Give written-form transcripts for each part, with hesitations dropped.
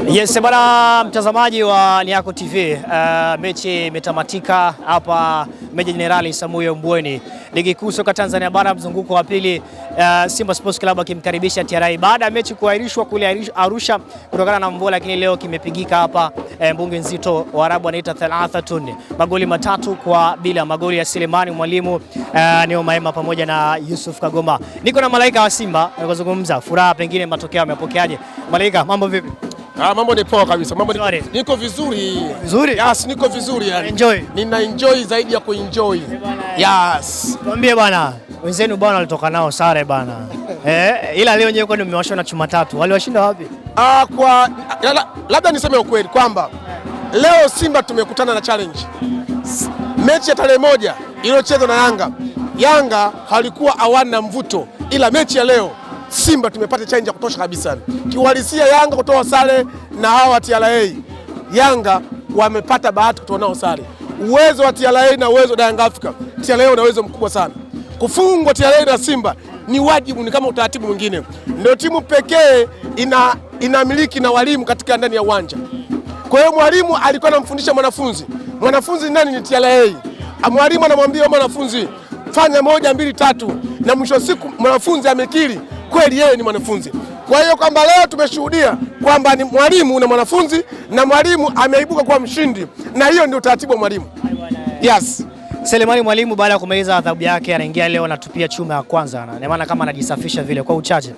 Yes bwana mtazamaji wa Niako TV, mechi imetamatika hapa Meja Jenerali Samuel Mbweni, ligi kuu soka Tanzania bara mzunguko wa pili. Simba Sports Club akimkaribisha TRA baada ya mechi kuahirishwa kule Arusha kutokana na mvua, lakini leo kimepigika hapa mbunge nzito, Waarabu anaita thalathatun, magoli 3-0, magoli ya Selemani Mwalimu, Neo Maema pamoja na Yusuf Kagoma. Niko na Malaika wa Simba kuzungumza furaha, pengine matokeo yamepokeaje. Malaika, mambo vipi? Mambo ni poa kabisa. Niko vizuri. Vizuri? Yes, niko vizuri yani. Enjoy. Nina enjoy zaidi ya kuenjoy. Yes. Tuambie bwana, wenzenu bwana walitoka nao sare bwana. Ila leo nyewe kwani mmewashona chuma 3. Waliwashinda wapi? Labda niseme ukweli kwamba leo Simba tumekutana na challenge. Mechi ya tarehe 1 iliyochezwa na Yanga halikuwa hawana mvuto, ila mechi ya leo Simba tumepata challenge ya kutosha kabisa. Kiuhalisia Yanga kutoa sare na hawa TRA, Yanga wamepata bahati kutoa nao sare. Uwezo wa TRA na uwezo wa Yanga Africa, TRA una uwezo mkubwa sana. Kufungwa TRA na Simba ni wajibu, ni kama utaratibu mwingine. Ndio timu pekee inamiliki na walimu katika ndani ya uwanja. Kwa hiyo mwalimu alikuwa anamfundisha mwanafunzi nani? Ni TRA. Mwalimu anamwambia mwanafunzi fanya 1 2 3, na mwisho wa siku mwanafunzi amekiri kweli yeye ni mwanafunzi. Kwa hiyo kwamba leo tumeshuhudia kwamba ni mwalimu na mwanafunzi, na mwalimu ameibuka kuwa mshindi, na hiyo ndio utaratibu wa mwalimu. Yes. Selemani Mwalimu baada ya kumaliza adhabu yake anaingia leo anatupia chuma ya kwanza, na maana kama anajisafisha vile kwa uchache.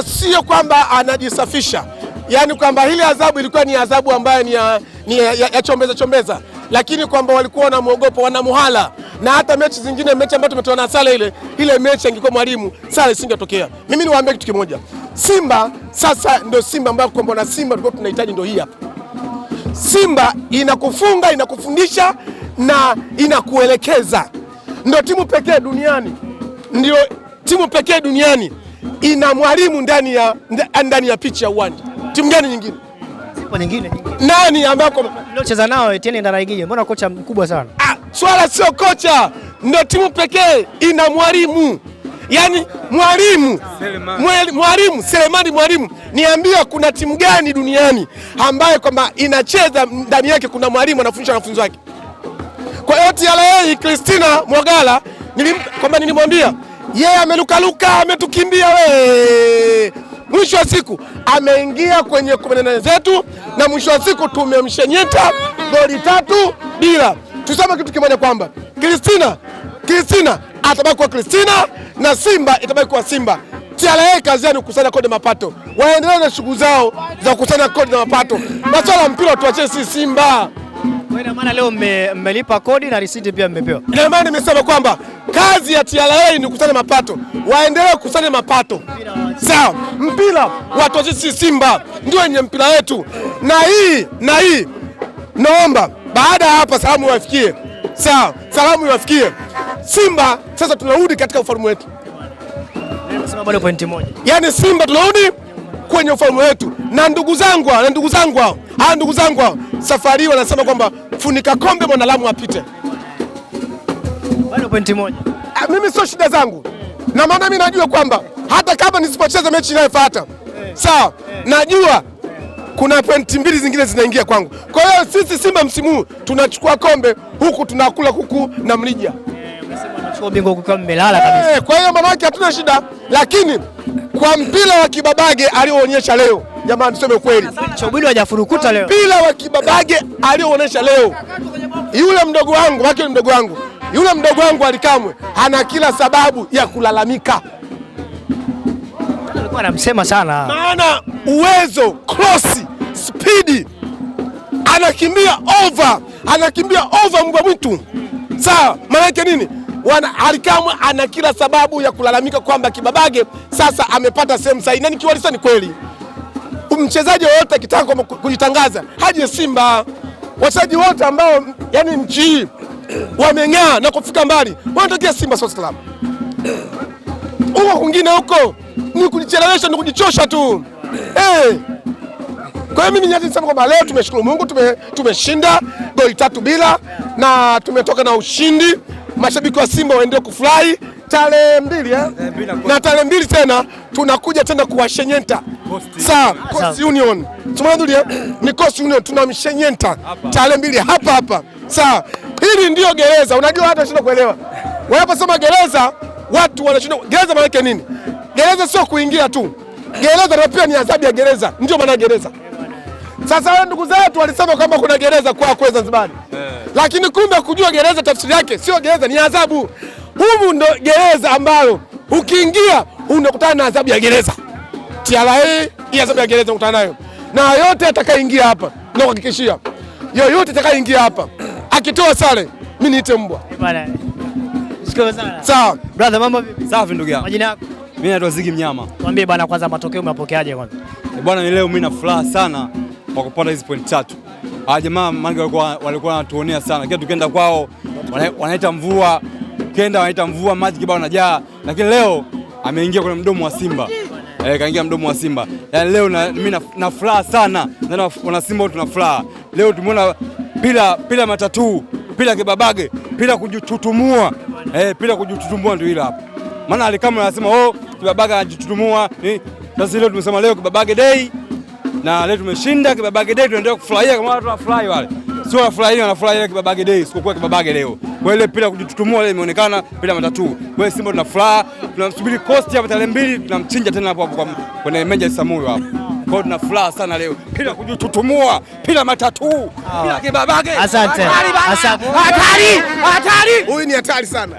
Sio kwamba anajisafisha, yaani kwamba ile adhabu ilikuwa ni adhabu ambayo ni ya chombeza, lakini kwamba walikuwa wanamwogopa, wanamuhala, na hata mechi zingine, mechi ambayo tumetoa na sare ile mechi angekuwa mwalimu sare isingetokea. Mimi niwaambie kitu kimoja, Simba sasa ndio Simba ambayo kwamba na Simba tulikuwa tunahitaji, ndio hii hapa. Simba inakufunga, inakufundisha na inakuelekeza. Ndio timu pekee duniani ina mwalimu ndani ya pitch ya uwanja. Timu gani nyingine? Nyingine. Nani ambako mliocheza nao Etienne Ndaraigije? Mbona kocha mkubwa sana? Swala sio kocha, ndio timu pekee ina mwalimu. Yaani mwalimu Selemani Mwalimu. Niambia kuna timu gani duniani ambaye kwamba inacheza ndani yake kuna mwalimu anafundisha wanafunzi wake? Kwa hiyo TRA Christina Mwagala nilimwambia yeye amelukaluka, ametukimbia we. Mwisho wa siku ameingia kwenye 18 zetu, na mwisho wa siku tumemshenyeta goli 3-0. Tuseme kitu kimoja kwamba Christina atabaki kuwa Christina na Simba itabaki kuwa Simba. TRA kazi yao ni kukusanya kodi mapato, waendelee na shughuli zao za kukusanya kodi na mapato. Masuala mpira tuachie sisi Simba. Kwa maana leo mmelipa kodi na risiti pia mmepewa. Ndio maana nimesema kwamba kazi ya TRA ni kukusanya mapato, waendelee kukusanya mapato. Sawa, mpira watu sisi Simba ndio wenye mpira wetu, na hii naomba baada ya hapa salamu iwafikie. Sawa, salamu iwafikie Simba. Sasa tunarudi katika ufalme wetu. Nasema bado pointi moja. Yaani Simba tunarudi kwenye ufalme wetu, na ndugu zangu hao safari wanasema kwamba funika kombe mwanalamu apite. Bado pointi moja. Mimi sio shida zangu, na maana mimi najua kwamba hata kama nisipocheza mechi inayofuata sawa, najua kuna pointi 2 zingine zinaingia kwangu. Kwa hiyo sisi Simba msimu huu tunachukua kombe, huku tunakula kuku na mlija. Umesema tunachukua ubingwa huku kama mmelala kabisa. Kwa hiyo maana yake hatuna shida, lakini kwa mpira wa kibabage alioonyesha leo, jamani tuseme ukweli, Chobili hajafurukuta leo. Mpira wa kibabage alioonyesha leo, yule mdogo wangu Alikamwe ana kila sababu ya kulalamika. Alikuwa anamsema sana. Maana uwezo, cross, speed, anakimbia over mbwa mwitu. Sawa, maana yake nini? Alikamwe ana kila sababu ya kulalamika kwamba kibabage sasa amepata sehemu sahihi. Na nikiwalisa ni kweli, mchezaji wote akitaka kujitangaza haje Simba. Wachezaji wote ambao yani nchi hii wameng'aa na kufika mbali wanatokea Simba Sports Club. Huko kwingine huko ni kujichelewesha, ni kujichosha tu. Kwa hiyo mimi ninasema kwamba leo tumeshukuru Mungu, tumeshinda goli 3-0 na tumetoka na ushindi. Mashabiki wa Simba waendelee kufurahi, tarehe 2 na tarehe 2 tena tunakuja tena kuwashenyenta sawa, Coast Union tumeandulia ni Coast Union tunamshenyenta tarehe 2 hapa sawa. Hili ndio gereza, unajua hata shida kuelewa wanaposema gereza, watu wanashinda. Gereza maana yake nini? Gereza sio kuingia tu, gereza na pia ni adhabu ya gereza, ndio maana gereza. Sasa wale ndugu zetu walisema kwamba kuna gereza kwa Zanzibar, lakini kumbe kujua gereza tafsiri yake sio gereza, ni adhabu. Humu ndo gereza ambalo ukiingia unakutana na adhabu ya gereza. TRA hii adhabu ya gereza unakutana nayo, na yote atakayeingia hapa na kuhakikishia, yoyote atakayeingia hapa akitoa sare mimi niite mbwa bwana. Shukuru sana. Sawa brother, mambo vipi? Safi ndugu yangu. Majina yako? Mimi naitwa Ziggy Mnyama. Tuambie bwana, kwanza matokeo umepokeaje kwanza? Bwana, ni leo mimi na furaha sana kwa kupata hizi point 3. Jamaa mangi walikuwa wanatuonea sana. Kile tukienda kwao wanaita mvua, tukienda wanaita mvua, maji kibao yanajaa. Lakini leo ameingia kwenye mdomo wa Simba. Kaingia mdomo wa Simba. Yaani leo mimi na furaha sana. Na wana Simba tuna furaha. Leo tumeona pila matatu, pila kibabage, pila kujitutumua. Pila kujitutumua ndio ile hapo. Maana alikama anasema kibabage anajitutumua. Sasa leo tumesema leo kibabage day. Na leo tumeshinda kibabage day, tunaendelea kufurahia kama watu wanafurahi wale. Sio wanafurahia, wanafurahia kibabage day, sikokuwa kibabage leo. Kwa ile pila kujitutumua leo imeonekana pila matatu. Kwa hiyo Simba tuna furaha, tunamsubiri Coast hapa tarehe 2, tunamchinja tena hapo kwenye Meja Samuyo hapo. Kwa hiyo tuna furaha sana leo. Pila kujitutumua, pila matatu, pila kibabage. Asante. Hatari! Huyu ni hatari sana.